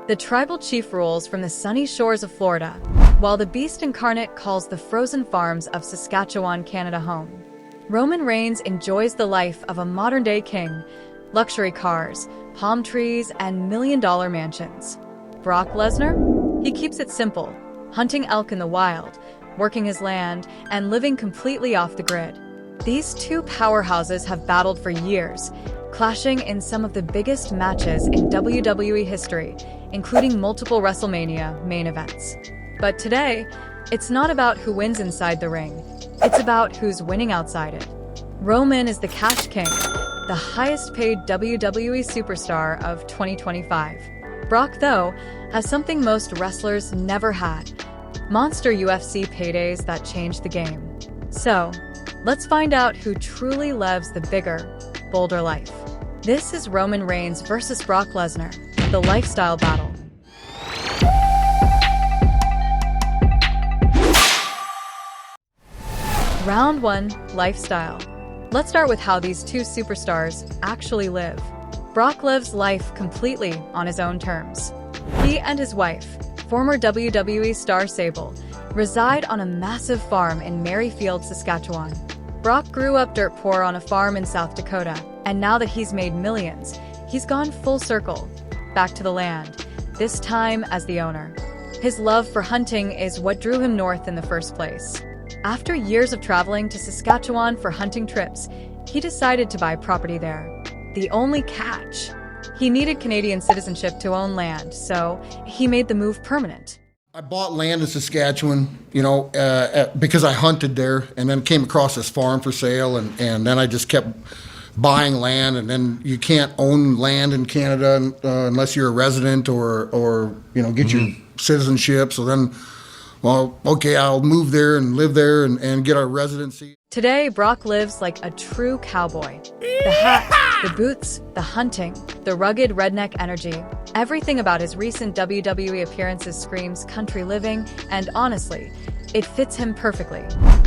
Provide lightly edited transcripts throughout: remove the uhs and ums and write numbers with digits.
The tribal chief rules from the sunny shores of Florida, while the beast Incarnate calls the frozen farms of Saskatchewan, Canada home. Roman Reigns enjoys the life of a modern-day king, luxury cars, palm trees, and million-dollar mansions. Brock Lesnar? He keeps it simple, hunting elk in the wild, working his land, and living completely off the grid. These two powerhouses have battled for years, clashing in some of the biggest matches in WWE history, including multiple WrestleMania main events. But today, it's not about who wins inside the ring. It's about who's winning outside it. Roman is the Cash King, the highest-paid WWE superstar of 2025. Brock, though, has something most wrestlers never had: monster UFC paydays that changed the game. So, let's find out who truly lives the bigger, bolder life. This is Roman Reigns versus Brock Lesnar, the lifestyle battle. Round 1, Lifestyle. Let's start with how these two superstars actually live. Brock lives life completely on his own terms. He and his wife, former WWE star Sable, reside on a massive farm in Merrifield, Saskatchewan. Brock grew up dirt poor on a farm in South Dakota, and now that he's made millions, he's gone full circle, back to the land, this time as the owner. His love for hunting is what drew him north in the first place. After years of traveling to Saskatchewan for hunting trips, he decided to buy property there. The only catch: he needed Canadian citizenship to own land, so he made the move permanent. I bought land in Saskatchewan, because I hunted there, and then came across this farm for sale, and then I just kept buying land, and then you can't own land in Canada unless you're a resident or get your citizenship. So then, well, okay, I'll move there and live there and get our residency. Today, Brock lives like a true cowboy. The hat, the boots, the hunting, the rugged redneck energy. Everything about his recent WWE appearances screams country living, and honestly, it fits him perfectly.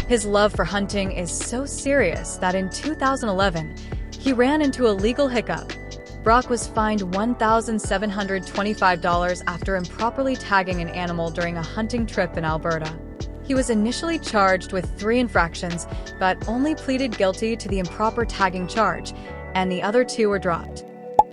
His love for hunting is so serious that in 2011, he ran into a legal hiccup. Brock was fined $1,725 after improperly tagging an animal during a hunting trip in Alberta. He was initially charged with 3 infractions, but only pleaded guilty to the improper tagging charge, and the other 2 were dropped.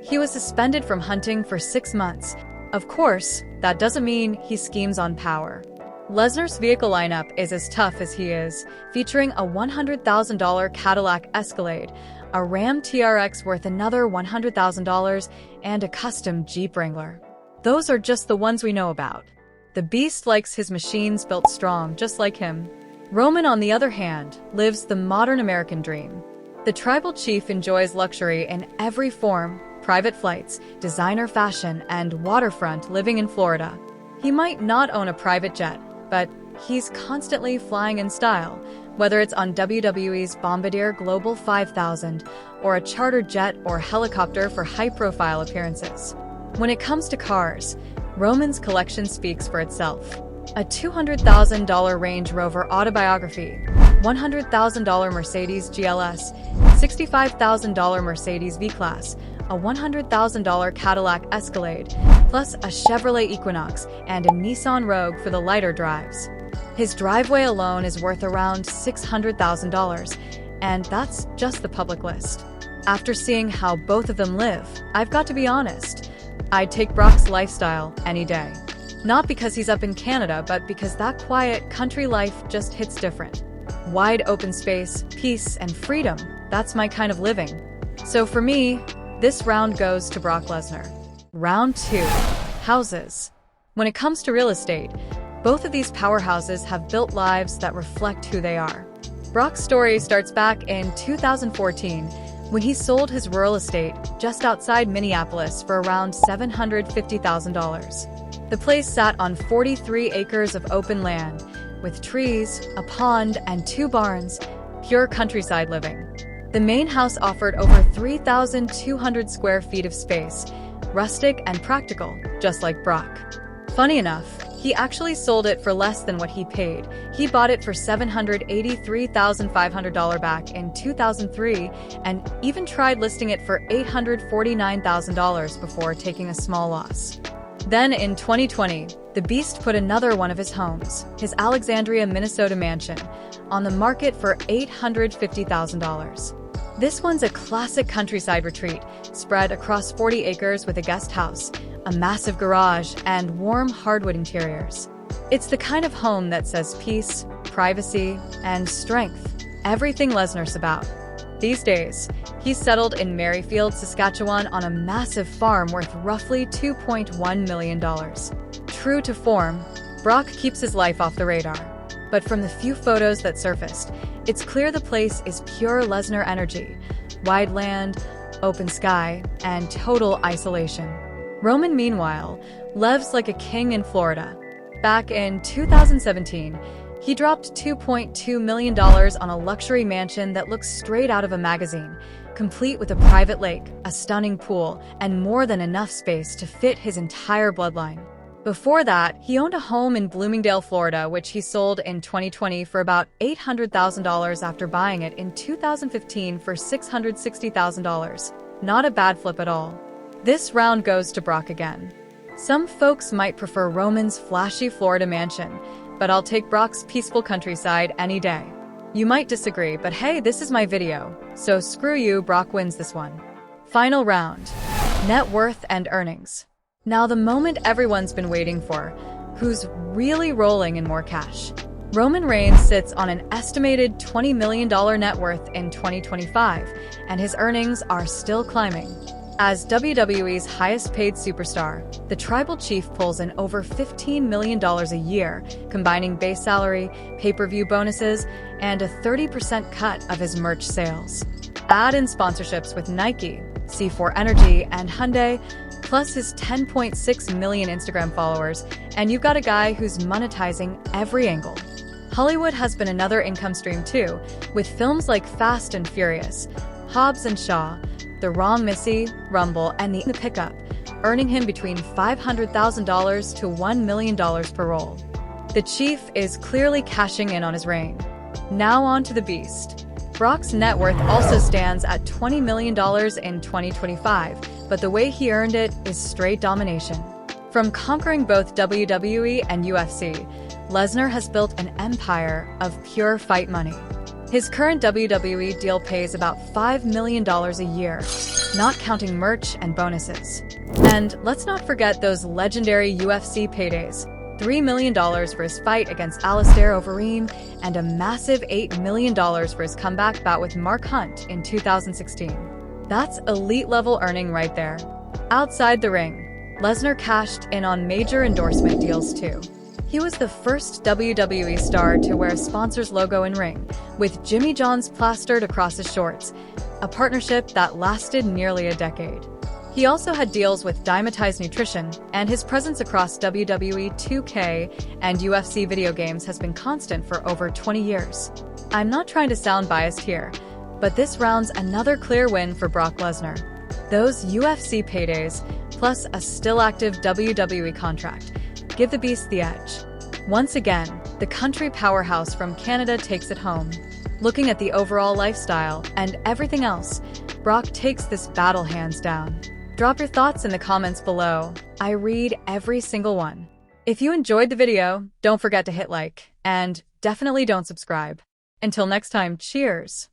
He was suspended from hunting for 6 months. Of course, that doesn't mean he schemes on power. Lesnar's vehicle lineup is as tough as he is, featuring a $100,000 Cadillac Escalade, a Ram TRX worth another $100,000, and a custom Jeep Wrangler. Those are just the ones we know about. The beast likes his machines built strong, just like him. Roman, on the other hand, lives the modern American dream. The tribal chief enjoys luxury in every form: private flights, designer fashion, and waterfront living in Florida. He might not own a private jet, but he's constantly flying in style, whether it's on WWE's Bombardier Global 5000 or a charter jet or helicopter for high-profile appearances. When it comes to cars, Roman's collection speaks for itself. A $200,000 Range Rover Autobiography, $100,000 Mercedes GLS, $65,000 Mercedes V-Class, a $100,000 Cadillac Escalade, plus a Chevrolet Equinox and a Nissan Rogue for the lighter drives. His driveway alone is worth around $600,000, and that's just the public list. After seeing how both of them live, I've got to be honest, I'd take Brock's lifestyle any day. Not because he's up in Canada, but because that quiet country life just hits different. Wide open space, peace, and freedom, that's my kind of living. So for me, this round goes to Brock Lesnar. Round 2, Houses. When it comes to real estate, both of these powerhouses have built lives that reflect who they are. Brock's story starts back in 2014, when he sold his rural estate just outside Minneapolis for around $750,000. The place sat on 43 acres of open land, with trees, a pond, and 2 barns, pure countryside living. The main house offered over 3,200 square feet of space, rustic and practical, just like Brock. Funny enough, he actually sold it for less than what he paid. He bought it for $783,500 back in 2003 and even tried listing it for $849,000 before taking a small loss. Then in 2020, the Beast put another one of his homes, his Alexandria, Minnesota mansion, on the market for $850,000. This one's a classic countryside retreat, spread across 40 acres with a guest house, a massive garage, and warm hardwood interiors. It's the kind of home that says peace, privacy, and strength, everything Lesnar's about. These days, he's settled in Merrifield, Saskatchewan on a massive farm worth roughly $2.1 million. True to form, Brock keeps his life off the radar. But from the few photos that surfaced, it's clear the place is pure Lesnar energy, wide land, open sky, and total isolation. Roman, meanwhile, lives like a king in Florida. Back in 2017, he dropped $2.2 million on a luxury mansion that looks straight out of a magazine, complete with a private lake, a stunning pool, and more than enough space to fit his entire bloodline. Before that, he owned a home in Bloomingdale, Florida, which he sold in 2020 for about $800,000 after buying it in 2015 for $660,000. Not a bad flip at all. This round goes to Brock again. Some folks might prefer Roman's flashy Florida mansion, but I'll take Brock's peaceful countryside any day. You might disagree, but hey, this is my video, so screw you, Brock wins this one. Final round. Net worth and earnings. Now the moment everyone's been waiting for, who's really rolling in more cash. Roman Reigns sits on an estimated $20 million net worth in 2025, and his earnings are still climbing. As WWE's highest-paid superstar, the Tribal Chief pulls in over $15 million a year, combining base salary, pay-per-view bonuses, and a 30% cut of his merch sales. Add in sponsorships with Nike, C4 Energy, and Hyundai, plus his 10.6 million Instagram followers, and you've got a guy who's monetizing every angle. Hollywood has been another income stream too, with films like Fast and Furious, Hobbs and Shaw, The Raw Missy, Rumble, and The Pickup, earning him between $500,000 to $1 million per role. The Chief is clearly cashing in on his reign. Now on to the Beast. Brock's net worth also stands at $20 million in 2025, but the way he earned it is straight domination. From conquering both WWE and UFC, Lesnar has built an empire of pure fight money. His current WWE deal pays about $5 million a year, not counting merch and bonuses. And let's not forget those legendary UFC paydays. $3 million for his fight against Alistair Overeem, and a massive $8 million for his comeback bout with Mark Hunt in 2016. That's elite-level earning right there. Outside the ring, Lesnar cashed in on major endorsement deals too. He was the first WWE star to wear a sponsor's logo in ring, with Jimmy John's plastered across his shorts, a partnership that lasted nearly a decade. He also had deals with Dymatize Nutrition, and his presence across WWE 2K and UFC video games has been constant for over 20 years. I'm not trying to sound biased here, but this round's another clear win for Brock Lesnar. Those UFC paydays, plus a still-active WWE contract, give the Beast the edge. Once again, the country powerhouse from Canada takes it home. Looking at the overall lifestyle and everything else, Brock takes this battle hands down. Drop your thoughts in the comments below. I read every single one. If you enjoyed the video, don't forget to hit like, and definitely don't subscribe. Until next time, cheers!